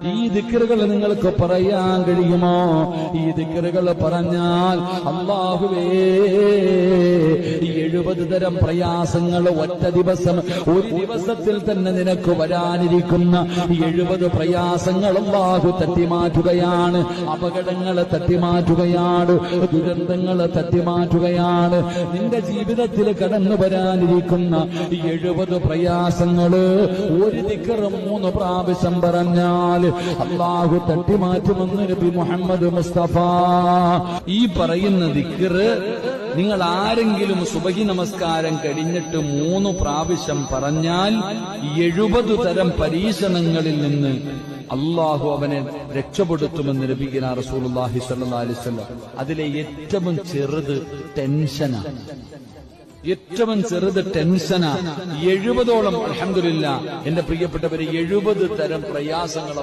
ഈ ദിക്റുകൾ നിങ്ങൾക്ക് പറയാൻ കഴിയുമോ? ഈ ദിക്റുകൾ പറഞ്ഞാൽ അല്ലാഹുവേ 70 തരം പ്രയാസങ്ങൾ ഒറ്റ ദിവസം, ഒരു ദിവസത്തിൽ തന്നെ നിനക്ക് വരാനിരിക്കുന്ന 70 പ്രയാസങ്ങൾ അല്ലാഹു തട്ടിമാറ്റുകയാണ്. അപകടങ്ങൾ തട്ടിമാറ്റുകയാണ്, ദുരന്തങ്ങൾ തട്ടിമാറ്റുകയാണ്. നിന്റെ ജീവിതത്തിൽ കടന്നു വരാനിരിക്കുന്ന 70 പ്രയാസങ്ങള് ഒരു ദിക്ർ 3 പ്രാവശ്യം പറഞ്ഞാൽ അല്ലാഹു തട്ടിമാറ്റുമെന്ന് നബി മുഹമ്മദ് മുസ്തഫ. ഈ പറയുന്ന ദിക്ർ നിങ്ങൾ ആരെങ്കിലും സുബഹി നമസ്കാരം കഴിഞ്ഞിട്ട് 3 പ്രാവശ്യം പറഞ്ഞാൽ 70 തരം പരീക്ഷണങ്ങളിൽ നിന്ന് അല്ലാഹു അവനെ രക്ഷപ്പെടുത്തുമെന്ന് നബിഗിന റസൂലുള്ളാഹി സ്വല്ലല്ലാഹി അലൈഹി വസല്ലം. അതിലെ ഏറ്റവും ചെറുത് ടെൻഷനാണ്. ഏറ്റവും ചെറുത് ടെൻഷനാ. 70ഓളം അൽഹംദുലില്ലാ എന്റെ പ്രിയപ്പെട്ടവരെ 70 തരം പ്രയാസങ്ങൾ